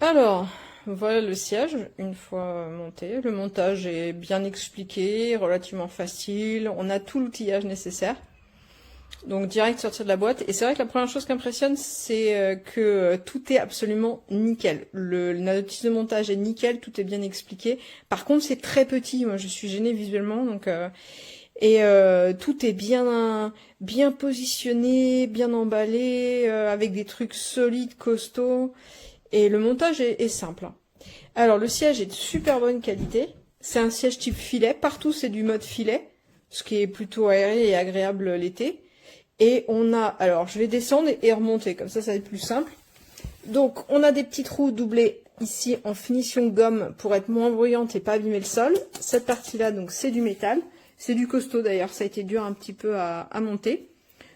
Alors, voilà le siège, une fois monté. Le montage est bien expliqué, relativement facile. On a tout l'outillage nécessaire. Donc direct sortir de la boîte. Et c'est vrai que la première chose qui impressionne, c'est que tout est absolumo nickel. La notice de montage est nickel, tout est bien expliqué. Par contre, c'est très petit. Moi, je suis gênée visuellement, donc tout est bien positionné, bien emballé, avec des trucs solides, costauds. Et le montage est simple. Alors, le siège est de super bonne qualité. C'est un siège type filet. Partout, c'est du mode filet, ce qui est plutôt aéré et agréable l'été. Et on a, alors je vais descendre et remonter, comme ça va être plus simple. Donc on a des petits trous doublés ici en finition gomme pour être moins bruyante et pas abîmer le sol. Cette partie-là, donc c'est du métal. C'est du costaud d'ailleurs, ça a été dur un petit peu à monter.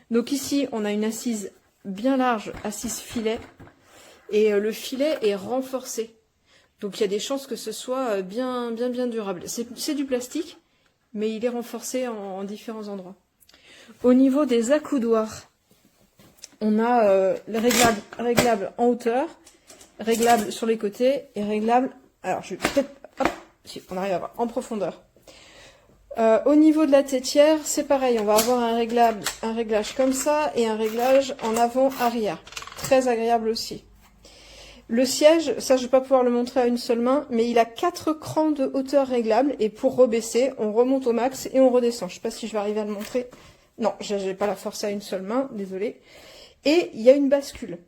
Donc ici, on a une assise bien large, assise filet. Et le filet est renforcé. Donc il y a des chances que ce soit bien durable. C'est du plastique, mais il est renforcé en différents endroits. Au niveau des accoudoirs, on a le réglable en hauteur, réglable sur les côtés et réglable, alors je vais peut-être, hop, si on arrive à voir, en profondeur. Au niveau de la tétière, c'est pareil, on va avoir un réglage comme ça et un réglage en avant-arrière. Très agréable aussi. Le siège, ça je vais pas pouvoir le montrer à une seule main, mais il a 4 crans de hauteur réglables et pour rebaisser, on remonte au max et on redescend. Je sais pas si je vais arriver à le montrer. Non, j'ai pas la force à une seule main, désolé. Et il y a une bascule.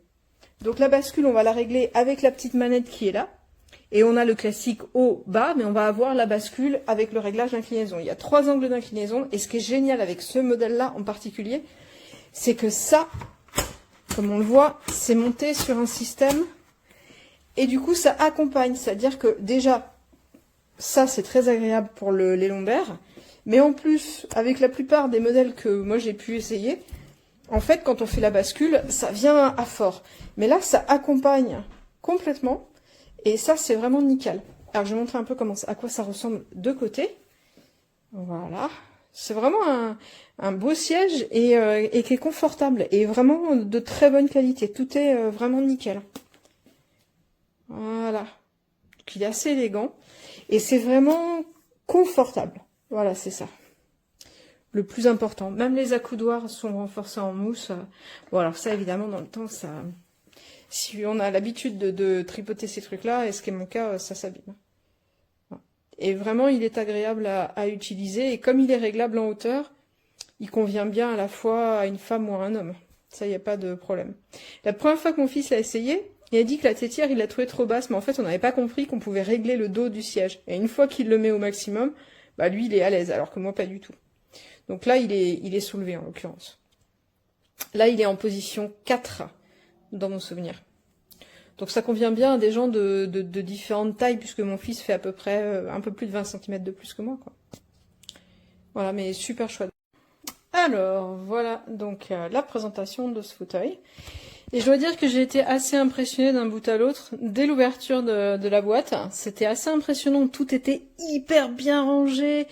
Donc la bascule, on va la régler avec la petite manette qui est là. Et on a le classique haut-bas, mais on va avoir la bascule avec le réglage d'inclinaison. Il y a 3 angles d'inclinaison. Et ce qui est génial avec ce modèle-là en particulier, c'est que ça, comme on le voit, c'est monté sur un système. Et du coup, ça accompagne. C'est-à-dire que déjà, ça, c'est très agréable pour les lombaires. Mais en plus, avec la plupart des modèles que moi j'ai pu essayer, en fait, quand on fait la bascule, ça vient à fort. Mais là, ça accompagne complètement. Et ça, c'est vraiment nickel. Alors, je vais montrer un peu à quoi ça ressemble de côté. Voilà. C'est vraiment un beau siège et qui est confortable. Et vraiment de très bonne qualité. Tout est vraiment nickel. Voilà. Donc, il est assez élégant. Et c'est vraiment confortable. Voilà, c'est ça. Le plus important. Même les accoudoirs sont renforcés en mousse. Bon, alors ça, évidemment, dans le temps, ça... Si on a l'habitude de tripoter ces trucs-là, et ce qui est mon cas, ça s'abîme. Et vraiment, il est agréable à utiliser. Et comme il est réglable en hauteur, il convient bien à la fois à une femme ou à un homme. Ça, il n'y a pas de problème. La première fois que mon fils l'a essayé, il a dit que la tétière, il l'a trouvée trop basse. Mais en fait, on n'avait pas compris qu'on pouvait régler le dos du siège. Et une fois qu'il le met au maximum, bah lui, il est à l'aise, alors que moi, pas du tout. Donc là, il est soulevé, en l'occurrence. Là, il est en position 4, dans mon souvenir. Donc ça convient bien à des gens de différentes tailles, puisque mon fils fait à peu près un peu plus de 20 cm de plus que moi, quoi. Voilà, mais super chouette. Alors, voilà donc la présentation de ce fauteuil. Et je dois dire que j'ai été assez impressionnée d'un bout à l'autre dès l'ouverture de la boîte. C'était assez impressionnant, tout était hyper bien rangé,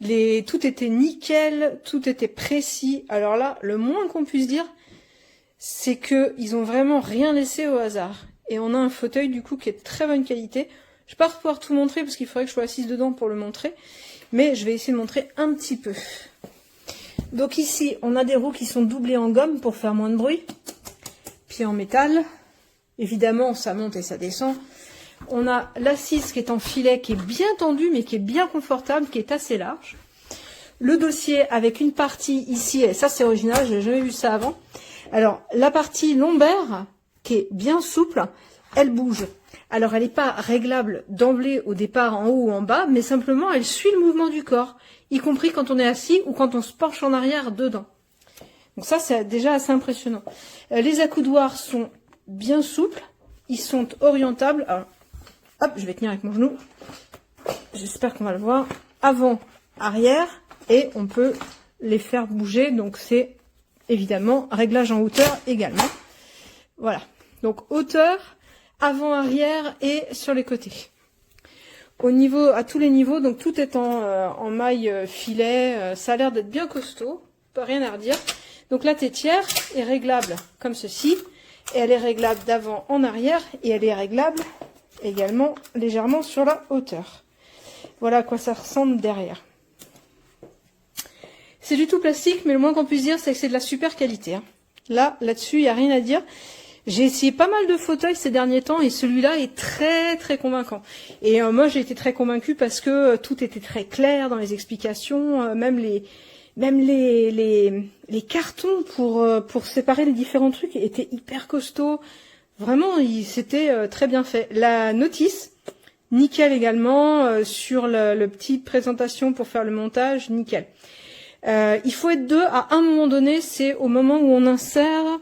tout était nickel, tout était précis. Alors là, le moins qu'on puisse dire, c'est que ils ont vraiment rien laissé au hasard. Et on a un fauteuil du coup qui est de très bonne qualité. Je vais pas pouvoir tout montrer parce qu'il faudrait que je sois assise dedans pour le montrer, mais je vais essayer de montrer un petit peu. Donc ici, on a des roues qui sont doublées en gomme pour faire moins de bruit. Pieds en métal. Évidemment, ça monte et ça descend. On a l'assise qui est en filet, qui est bien tendue, mais qui est bien confortable, qui est assez large. Le dossier avec une partie ici, et ça c'est original, j'ai jamais vu ça avant. Alors, la partie lombaire, qui est bien souple, elle bouge. Alors, elle n'est pas réglable d'emblée au départ en haut ou en bas, mais simplement, elle suit le mouvement du corps, y compris quand on est assis ou quand on se penche en arrière dedans. Donc ça, c'est déjà assez impressionnant. Les accoudoirs sont bien souples, ils sont orientables. Alors, hop, je vais tenir avec mon genou. J'espère qu'on va le voir. Avant, arrière, et on peut les faire bouger, donc c'est... Évidemment, réglage en hauteur également. Voilà. Donc, hauteur, avant, arrière et sur les côtés. À tous les niveaux, donc tout est en maille filet. Ça a l'air d'être bien costaud. Pas rien à redire. Donc, la tétière est réglable comme ceci. Et elle est réglable d'avant en arrière et elle est réglable également légèrement sur la hauteur. Voilà à quoi ça ressemble derrière. C'est du tout plastique, mais le moins qu'on puisse dire, c'est que c'est de la super qualité. Hein. Là-dessus, il n'y a rien à dire. J'ai essayé pas mal de fauteuils ces derniers temps et celui-là est très très convaincant. Et moi, j'ai été très convaincue parce que tout était très clair dans les explications, même les cartons pour séparer les différents trucs étaient hyper costauds. Vraiment, c'était très bien fait. La notice, nickel également, sur le petite présentation pour faire le montage, nickel. Il faut être deux à un moment donné, c'est au moment où on insère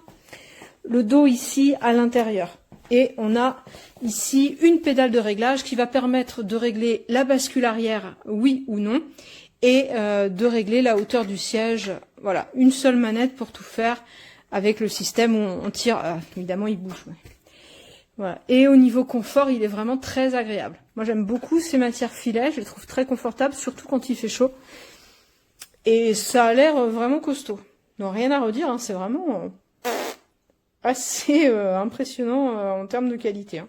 le dos ici à l'intérieur. Et on a ici une pédale de réglage qui va permettre de régler la bascule arrière, oui ou non, et de régler la hauteur du siège. Voilà, une seule manette pour tout faire avec le système où on tire. Évidemment, il bouge. Ouais. Voilà. Et au niveau confort, il est vraiment très agréable. Moi, j'aime beaucoup ces matières filets. Je les trouve très confortables, surtout quand il fait chaud. Et ça a l'air vraiment costaud. Donc, rien à redire. Hein, c'est vraiment assez impressionnant en termes de qualité. Hein.